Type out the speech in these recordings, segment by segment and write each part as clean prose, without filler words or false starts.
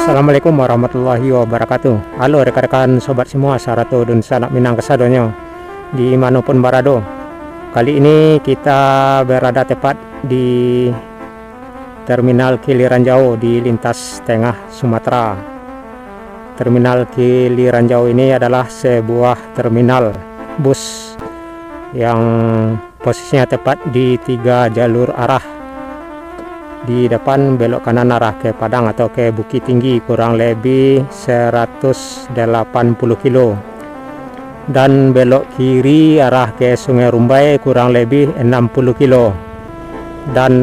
Assalamualaikum warahmatullahi wabarakatuh. Halo rekan-rekan sobat semua, Sarato dan sanak minang kesadonyo dimanapun berada. Kali ini kita berada tepat di Terminal Kiliranjau di lintas tengah Sumatera. Terminal Kiliranjau ini adalah sebuah terminal bus yang posisinya tepat di 3 jalur arah. Di depan belok kanan arah ke Padang atau ke Bukit Tinggi kurang lebih 180 kilo, dan belok kiri arah ke Sungai Rumbai kurang lebih 60 kilo, dan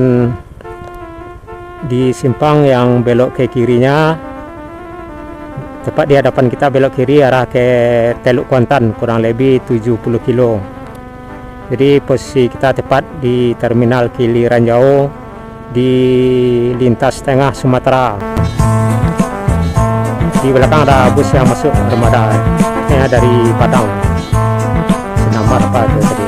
di simpang yang belok ke kirinya tepat di hadapan kita belok kiri arah ke Teluk Kuantan kurang lebih 70 kilo. Jadi posisi kita tepat di Terminal Kiliranjau di lintas tengah Sumatera. Di belakang ada bus yang masuk armada dari Padang, Senamar apa itu tadi.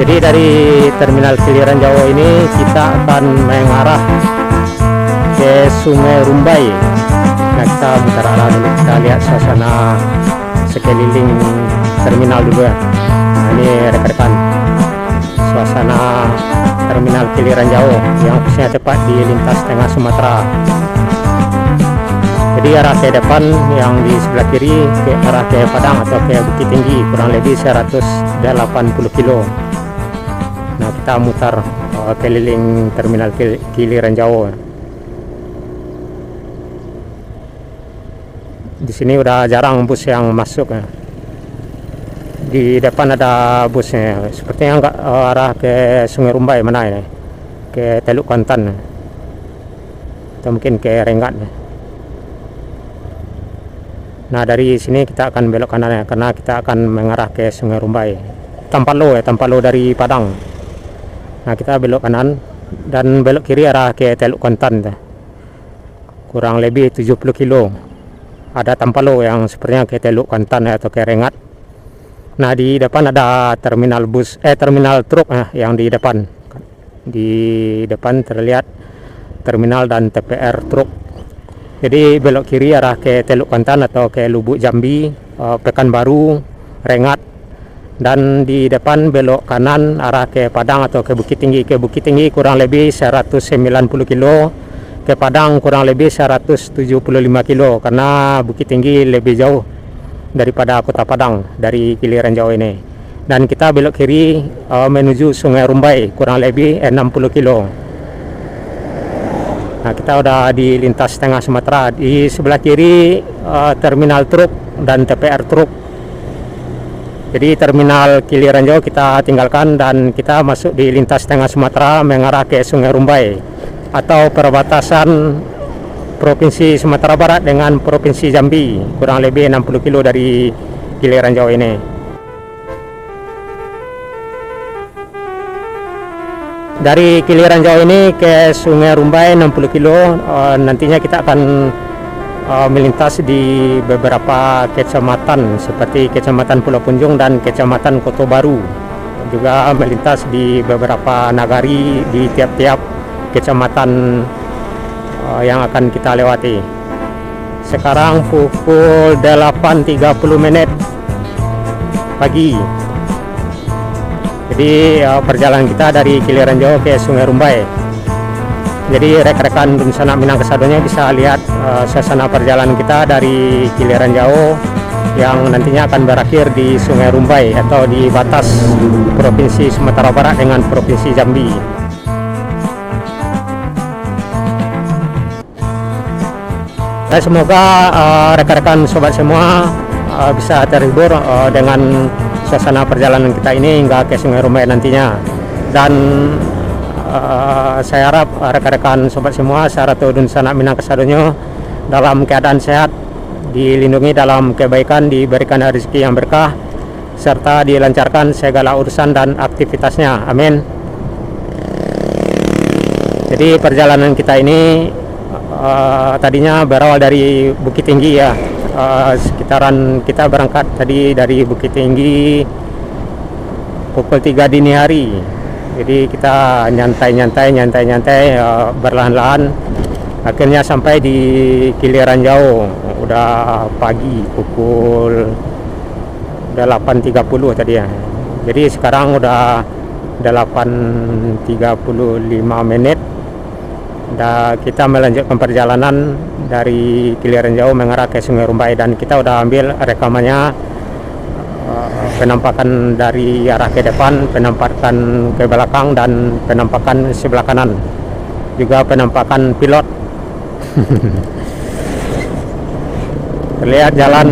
Jadi dari Terminal Kiliranjau ini kita akan mengarah ke Sungai Rumbai. Nah, kita muter arah dulu, kita lihat suasana sekeliling terminal dulu ya. Nah, ini rekan-rekan suasana Terminal Kiliranjau yang posisinya tepat di lintas tengah Sumatera. Jadi arah ke depan yang di sebelah kiri ke arah ke Padang atau ke Bukit Tinggi kurang lebih 180 kilo. Nah, kita mutar keliling Terminal Kiliranjau. Di sini udah jarang bus yang masuk ya. Di depan ada busnya, sepertinya enggak arah ke Sungai Rumbai mana ini, ke Teluk Kuantan atau mungkin ke Rengat. Nah, dari sini kita akan belok kanan ya, karena kita akan mengarah ke Sungai Rumbai. Tampalo dari Padang. Nah, kita belok kanan dan belok kiri arah ke Teluk Kuantan, kurang lebih 70 kilo. Ada Tampalo yang sepertinya ke Teluk Kuantan atau ke Rengat. Nah, di depan ada terminal truk yang di depan. Di depan terlihat terminal dan TPR truk. Jadi belok kiri arah ke Teluk Kuantan atau ke Lubuk Jambi, Pekanbaru, Rengat. Dan di depan belok kanan arah ke Padang atau ke Bukit Tinggi. Ke Bukit Tinggi kurang lebih 190 kilo. Ke Padang kurang lebih 175 kilo karena Bukit Tinggi lebih jauh daripada kota Padang dari Kiliranjau ini. Dan kita belok kiri menuju Sungai Rumbai kurang lebih 60 kilo. Nah, kita udah di lintas tengah Sumatera. Di sebelah kiri terminal truk dan TPR truk. Jadi terminal Kiliranjau kita tinggalkan dan kita masuk di lintas tengah Sumatera mengarah ke Sungai Rumbai atau perbatasan Provinsi Sumatera Barat dengan Provinsi Jambi, kurang lebih 60 kilo dari Kiliranjau ini. Dari Kiliranjau ini ke Sungai Rumbai 60 kilo. Nantinya kita akan melintas di beberapa kecamatan seperti Kecamatan Pulau Punjung dan Kecamatan Kota Baru. Juga melintas di beberapa nagari di tiap-tiap kecamatan yang akan kita lewati. Sekarang pukul 8.30 pagi. Jadi perjalanan kita dari Kiliranjau ke Sungai Rumbai. Jadi rekan-rekan sanak minang kesadonyo bisa lihat suasana perjalanan kita dari Kiliranjau yang nantinya akan berakhir di Sungai Rumbai atau di batas Provinsi Sumatera Barat dengan Provinsi Jambi. Semoga rekan-rekan sobat semua bisa terhibur dengan suasana perjalanan kita ini hingga ke Sungai Rumbai nantinya. Dan saya harap rekan-rekan sobat semua Sarato dan sanak minang kesadonyo dalam keadaan sehat, dilindungi dalam kebaikan, diberikan rezeki yang berkah, serta dilancarkan segala urusan dan aktivitasnya. Amin. Jadi perjalanan kita ini tadinya berawal dari Bukit Tinggi ya, sekitaran kita berangkat tadi dari Bukit Tinggi pukul 3 dini hari. Jadi kita nyantai berlahan-lahan Akhirnya sampai di Kiliran Jauh udah pagi, pukul udah 8.30 tadi ya. Jadi sekarang udah 8.35 menit. Dan kita melanjutkan perjalanan dari Kiliran Jauh mengarah ke Sungai Rumbai, dan kita udah ambil rekamannya, penampakan dari arah ke depan, penampakan ke belakang, dan penampakan sebelah kanan, juga penampakan pilot. Terlihat jalan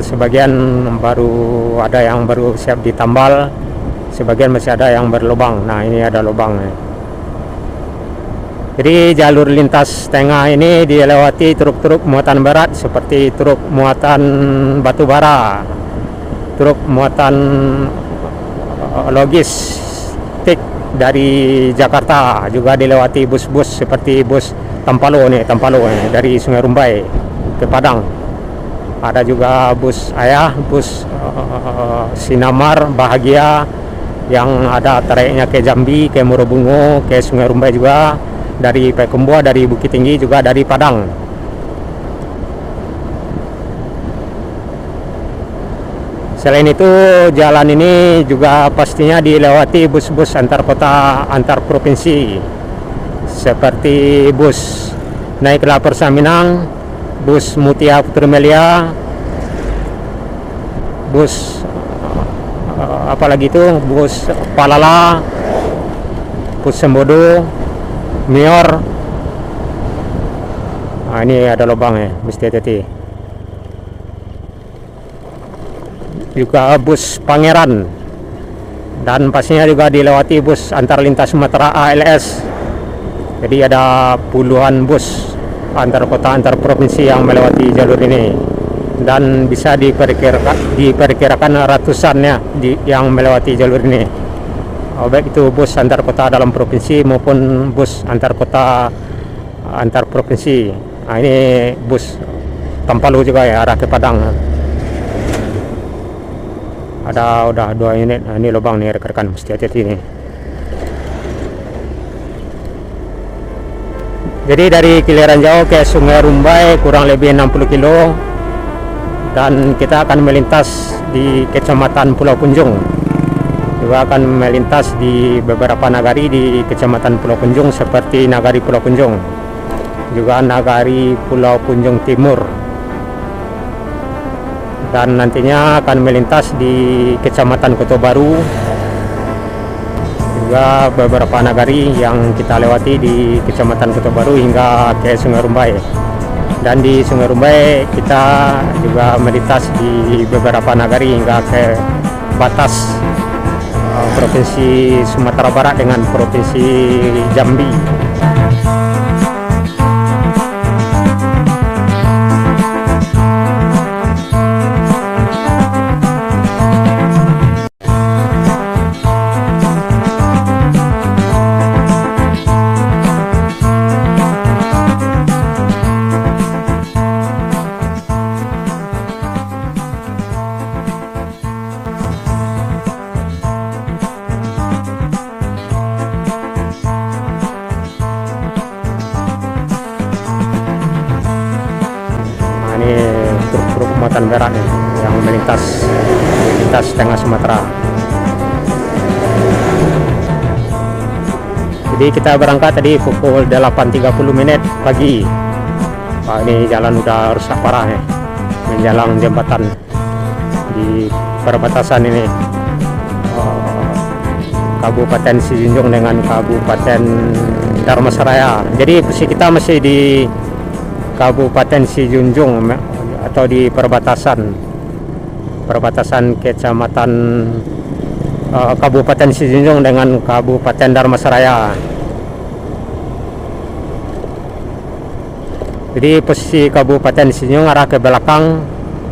sebagian baru ada yang baru siap ditambal, sebagian masih ada yang berlubang. Nah, ini ada lubang. Jadi jalur lintas tengah ini dilewati truk-truk muatan berat seperti truk muatan batu bara, truk muatan logistik dari Jakarta, juga dilewati bus-bus seperti bus Tampalo nih, dari Sungai Rumbai ke Padang. Ada juga bus Ayah, bus Sinamar, Bahagia yang ada trayeknya ke Jambi, ke Morobungo, ke Sungai Rumbai juga, dari Payakumbuh, dari Bukit Tinggi, juga dari Padang. Selain itu, jalan ini juga pastinya dilewati bus-bus antar kota, antar provinsi, seperti bus Naik Lapar Saminang, bus Mutia Putri Melia, bus apalagi itu, bus Palala, bus Sembodo, Mior. Nah, ini ada lubang ya, mesti hati-hati. Juga bus Pangeran, dan pastinya juga dilewati bus antar lintas Sumatera ALS. Jadi ada puluhan bus antar kota, antar provinsi yang melewati jalur ini, dan bisa diperkirakan ratusannya yang melewati jalur ini. Baik itu bus antar kota dalam provinsi maupun bus antar kota antar provinsi. Nah, ini bus Tampalo juga ya, arah ke Padang. Ada udah 2 unit. Nah, ini lubang nih rekan-rekan, mesti hati-hati nih. Jadi dari Kiliran Jauh ke Sungai Rumbai kurang lebih 60 kilo, dan kita akan melintas di Kecamatan Pulau Punjung. Juga akan melintas di beberapa nagari di Kecamatan Pulau Punjung seperti Nagari Pulau Punjung, juga Nagari Pulau Punjung Timur, dan nantinya akan melintas di Kecamatan Kota Baru, juga beberapa nagari yang kita lewati di Kecamatan Kota Baru hingga ke Sungai Rumbai. Dan di Sungai Rumbai kita juga melintas di beberapa nagari hingga ke batas Provinsi Sumatera Barat dengan Provinsi Jambi. Ini truk-truk muatan berat nih yang melintas tengah Sumatera. Jadi kita berangkat tadi pukul 8.30 menit pagi. Wah, ini jalan udah rusak parah ya, menjalang jembatan di perbatasan ini, Kabupaten Sijunjung dengan Kabupaten Dharmasraya. Jadi posisi kita masih di Kabupaten Sijunjung atau di perbatasan Kecamatan Kabupaten Sijunjung dengan Kabupaten Dharmasraya. Jadi posisi Kabupaten Sijunjung arah ke belakang,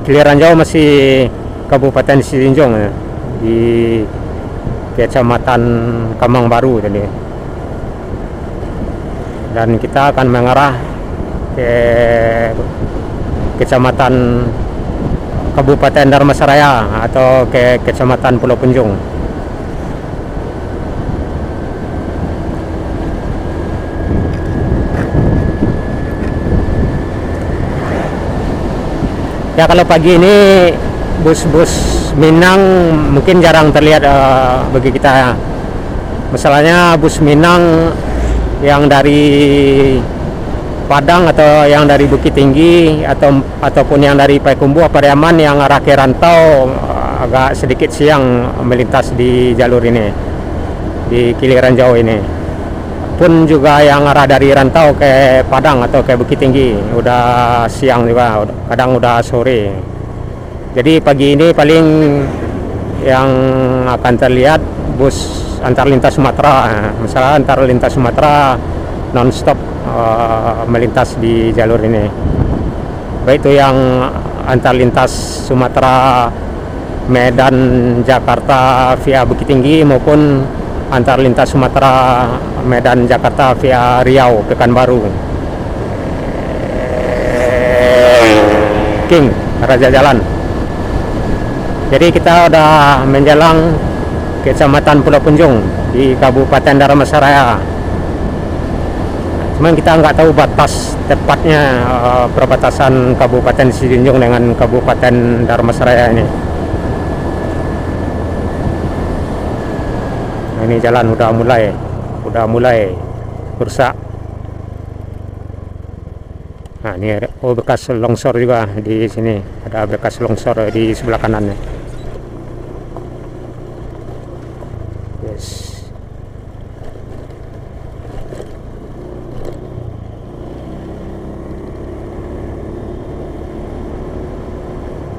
Kiliran Jauh masih Kabupaten Sijunjung ya, di Kecamatan Kamang Baru tadi. Dan kita akan mengarah ke Kecamatan Kabupaten Dharmasraya atau ke Kecamatan Pulau Punjung. Ya kalau pagi ini bus-bus Minang mungkin jarang terlihat bagi kita. Masalahnya bus Minang yang dari Padang atau yang dari Bukit Tinggi ataupun yang dari Payakumbuh Pariaman yang arah ke Rantau agak sedikit siang melintas di jalur ini, di Kiliran Jauh ini. Pun juga yang arah dari Rantau ke Padang atau ke Bukit Tinggi udah siang juga, kadang udah sore. Jadi pagi ini paling yang akan terlihat bus antar lintas Sumatera. Misalnya antar lintas Sumatera non-stop melintas di jalur ini, baik itu yang antar lintas Sumatera Medan Jakarta via Bukit Tinggi maupun antar lintas Sumatera Medan Jakarta via Riau Pekanbaru. King Raja Jalan. Jadi kita udah menjelang Kecamatan Pulau Punjung di Kabupaten Dharmasaraya. Cuman kita nggak tahu batas tepatnya perbatasan Kabupaten Sijunjung dengan Kabupaten Dharmasaraya ini. Nah, ini jalan udah mulai rusak. Nah, ini bekas longsor juga di sini, ada bekas longsor di sebelah kanannya. Yes.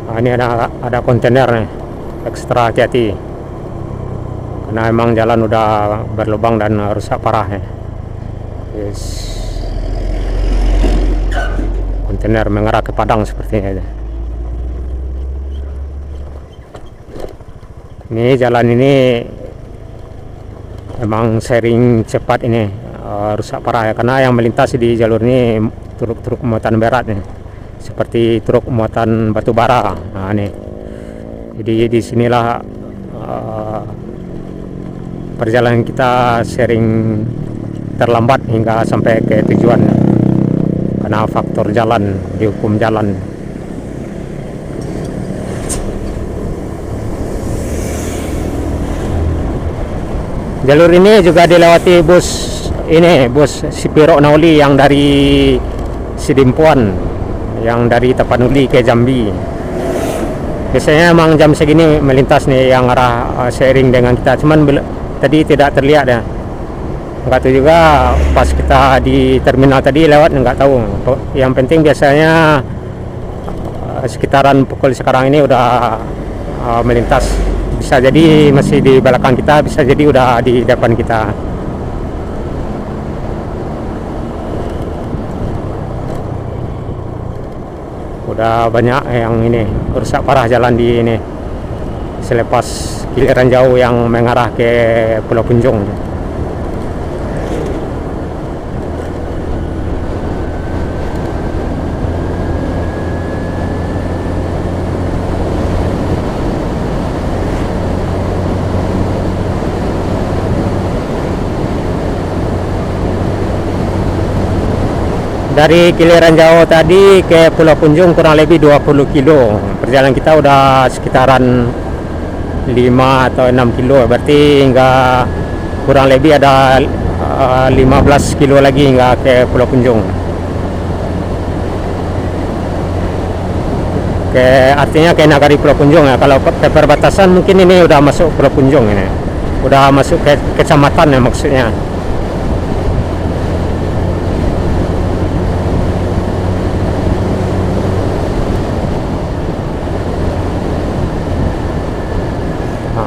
Nah, ini ada kontainer nih, ekstra hati-hati karena emang jalan udah berlubang dan rusak parah ya. Yes. Kontainer mengarah ke Padang sepertinya. Ini jalan ini emang sering cepat ini rusak parah ya, karena yang melintasi di jalur ini truk-truk muatan berat nih, seperti truk muatan batu bara. Nah, ini jadi di sinilah perjalanan kita sering terlambat hingga sampai ke tujuan karena faktor jalan, dihukum jalan. Jalur ini juga dilewati bus Sipiro Nauli yang dari Sidimpuan, yang dari Tapanuli ke Jambi. Biasanya emang jam segini melintas nih yang arah seiring dengan kita, cuman tadi tidak terlihat ya. Nggak tahu juga pas kita di terminal tadi lewat, nggak tahu. Yang penting biasanya sekitaran pukul sekarang ini udah melintas. Bisa jadi masih di belakang kita, bisa jadi udah di depan kita. Udah banyak yang ini rusak parah jalan di ini selepas Kiliran Jauh yang mengarah ke Pulau Punjung. Dari Kiliran Jauh tadi ke Pulau Punjung kurang lebih 20 kilo. Perjalanan kita udah sekitaran 5 atau 6 kilo. Berarti hingga kurang lebih ada 15 kilo lagi hingga ke Pulau Punjung. Artinya ke Nagari Pulau Punjung ya. Kalau ke perbatasan mungkin ini udah masuk Pulau Punjung ini. Udah masuk ke kecamatan ya maksudnya.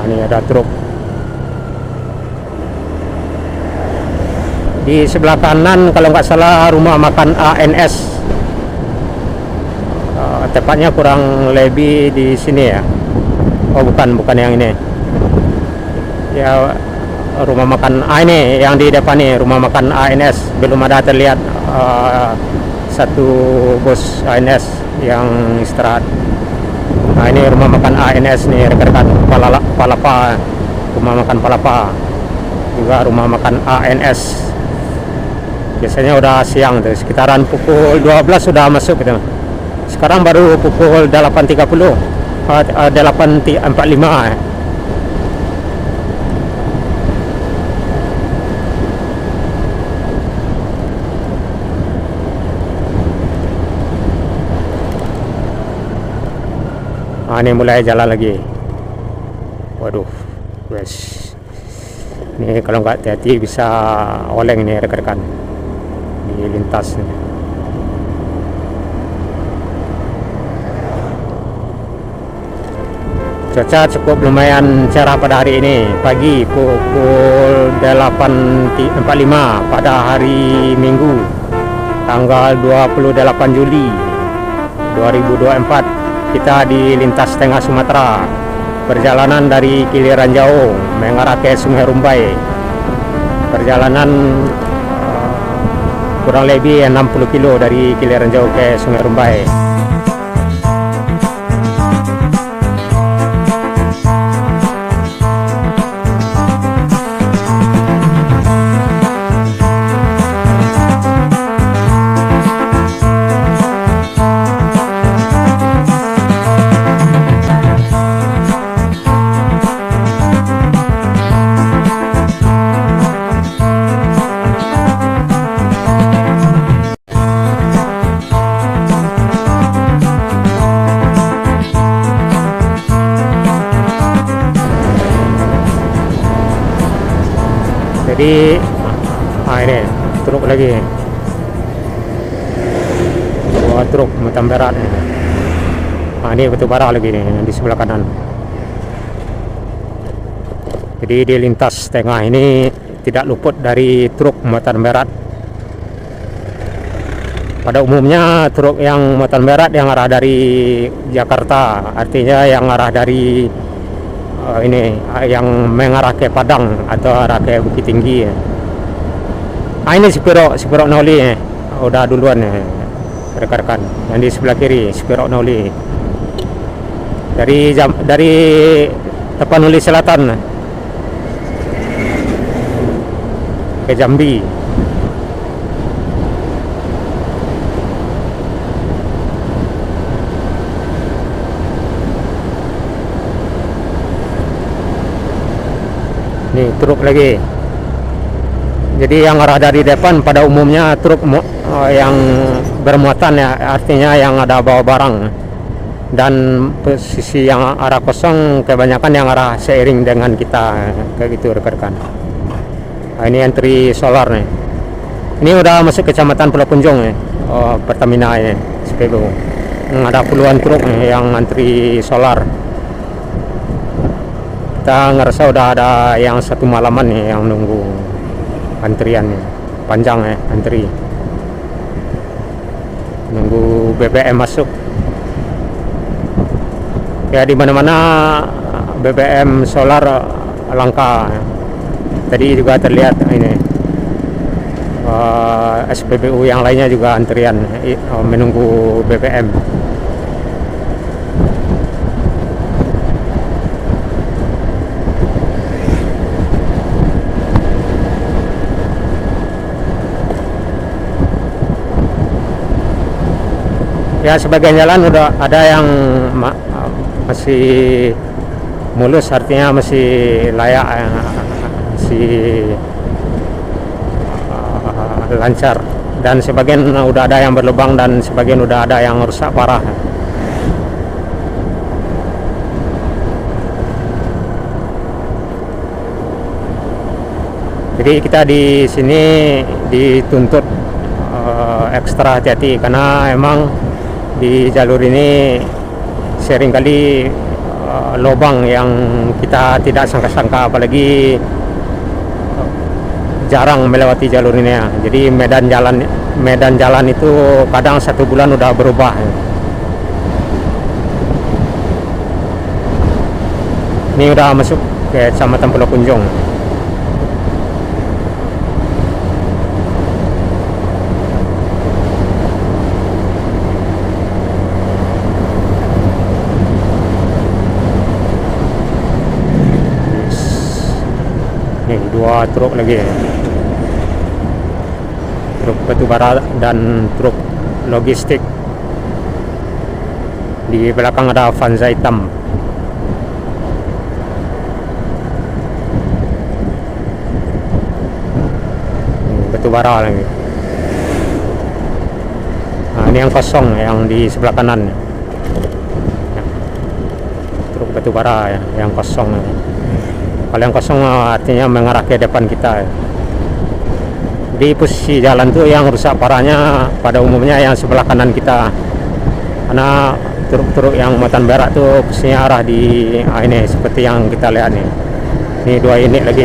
Ini ada truk di sebelah kanan, kalau nggak salah rumah makan ANS, tepatnya kurang lebih di sini ya. Oh bukan yang ini ya, rumah makan ini yang di depan nih, rumah makan ANS. Belum ada terlihat satu bus ANS yang istirahat. Nah, ini rumah makan ANS nih, rekan-rekan. Palapa, rumah makan Palapa, juga rumah makan ANS. Biasanya udah siang tuh, sekitaran pukul 12 sudah masuk gitu. Sekarang baru pukul 8.30, 8.45. Ini mulai jalan lagi. Waduh, wes. Ini kalau nggak hati-hati bisa oleng nih rekan-rekan di lintas nih. Cuaca cukup lumayan cerah pada hari ini. Pagi pukul 8.45 pada hari Minggu tanggal 28 Juli 2024. Kita di lintas tengah Sumatera, perjalanan dari Kiliran Jauh mengarah ke Sungai Rumbai. Perjalanan kurang lebih 60 kilo dari Kiliran Jauh ke Sungai Rumbai. Jadi ini truk lagi, dua truk muatan berat. Ini batu bara lagi nih di sebelah kanan. Jadi di lintas tengah ini tidak luput dari truk muatan berat. Pada umumnya truk yang muatan berat yang arah dari Jakarta, artinya yang arah dari ini yang mengarah ke Padang atau arah ke Bukit Tinggi. Ini Spiro Nauli udah duluan rekan-rekan. Yang di sebelah kiri Spiro Nauli dari Tapanuli Selatan ke Jambi. Nih truk lagi. Jadi yang arah dari depan pada umumnya truk yang bermuatan ya, artinya yang ada bawa barang. Dan posisi yang arah kosong kebanyakan yang arah seiring dengan kita, kayak gitu rekan-rekan. Ini antri solar nih. Ini udah masuk kecamatan Pulau Punjong nih. Pertamina ya, SPBU. Ada puluhan truk nih yang antri solar. Kita ngerasa udah ada yang satu malaman nih yang nunggu antrian nih, panjang ya antri nunggu BBM masuk ya. Di mana-mana BBM solar langka. Tadi juga terlihat ini SPBU yang lainnya juga antrian menunggu BBM. Ya sebagian jalan udah ada yang masih mulus, artinya masih layak, masih lancar, dan sebagian udah ada yang berlubang dan sebagian udah ada yang rusak parah. Jadi kita di sini dituntut ekstra hati-hati karena emang di jalur ini seringkali lubang yang kita tidak sangka-sangka, apalagi jarang melewati jalur ini ya. Jadi medan jalan itu kadang 1 bulan udah berubah. Ini udah masuk ke Kecamatan Pulau Punjong. Dua truk lagi, truk batu bara dan truk logistik. Di belakang ada Avanza hitam. Batu bara lagi. Nah, ini yang kosong yang di sebelah kanan. Truk batu bara ya, yang kosong. Kalau yang kosong artinya mengarah ke depan kita. Di posisi jalan tuh yang rusak parahnya pada umumnya yang sebelah kanan kita. Karena truk-truk yang muatan berak tuh posisinya arah di ini seperti yang kita lihat nih. Ini 2 unit lagi.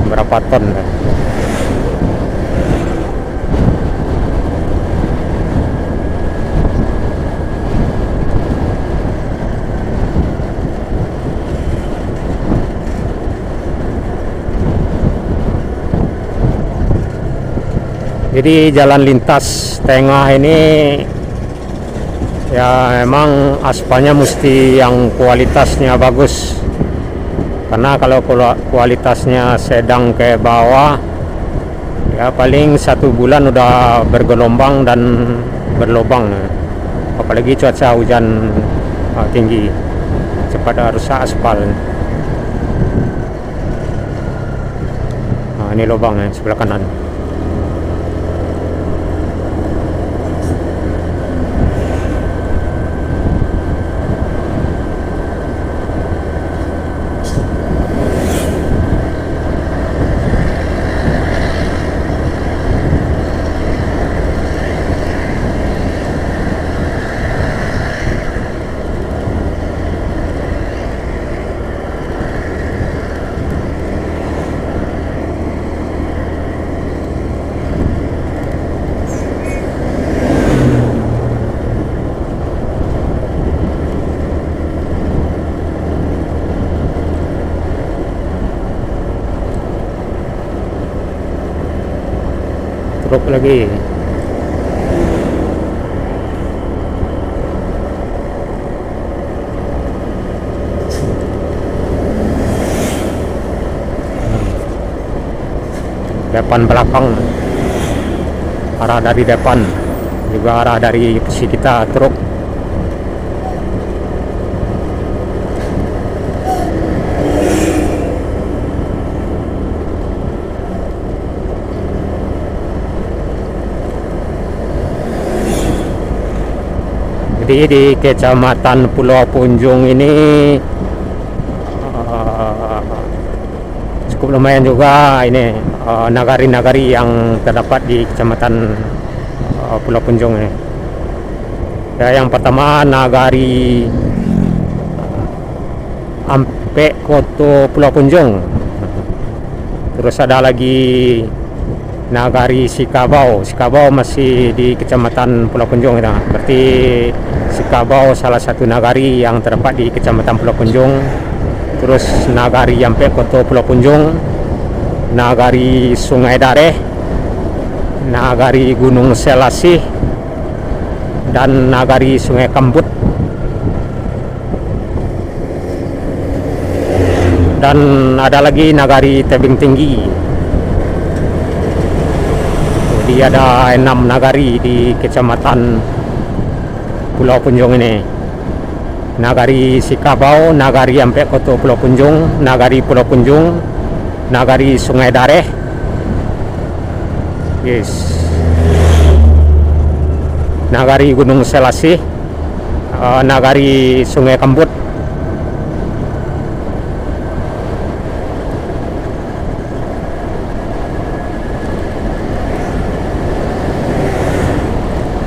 Berapa ton? Jadi jalan lintas tengah ini ya memang aspalnya mesti yang kualitasnya bagus, karena kalau kualitasnya sedang ke bawah ya paling 1 bulan udah bergelombang dan berlubang, apalagi cuaca hujan tinggi cepat rusak aspal. Nah, ini lubangnya sebelah kanan. Truk lagi. Depan belakang, arah dari depan juga arah dari posisi kita truk. Jadi di Kecamatan Pulau Punjung ini cukup lumayan juga ini nagari-nagari yang terdapat di Kecamatan Pulau Punjung ini. Ya, yang pertama nagari Ampe Koto Pulau Punjung. Terus ada lagi nagari Sikabau. Sikabau masih di Kecamatan Pulau Punjung ya. Berarti Sikabau salah satu nagari yang terdapat di Kecamatan Pulau Punjung. Terus nagari Ampe Koto Pulau Punjung, nagari Sungai Dareh, nagari Gunung Selasih, dan nagari Sungai Kambut. Dan ada lagi nagari Tebing Tinggi. Jadi ada 6 nagari di Kecamatan Pulau Punjung ini. Nagari Sikabau, nagari Ampe Koto Pulau Punjung, nagari Pulau Punjung, nagari Sungai Dareh, nagari Gunung Selasih, nagari Sungai Kambut.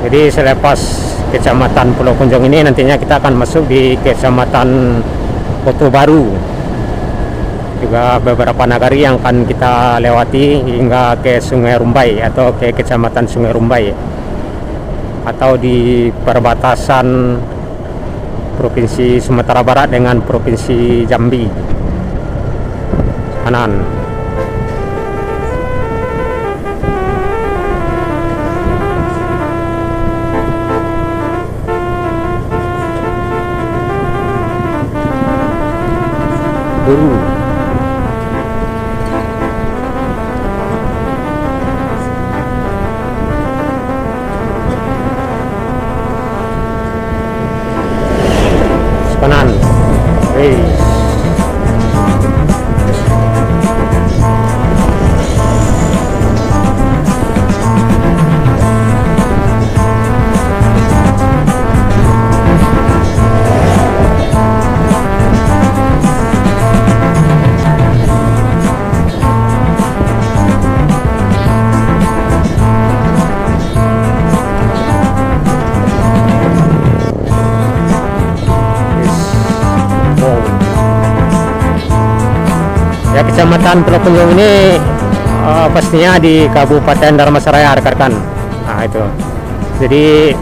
Jadi selepas Kecamatan Pulau Punjung ini nantinya kita akan masuk di Kecamatan Kota Baru. Juga beberapa nagari yang akan kita lewati hingga ke Sungai Rumbai atau ke Kecamatan Sungai Rumbai, atau di perbatasan Provinsi Sumatera Barat dengan Provinsi Jambi kanan. Buru. Kecamatan Pulau ini pastinya di Kabupaten Dharmasaraya rekan-rekan. Nah itu. Jadi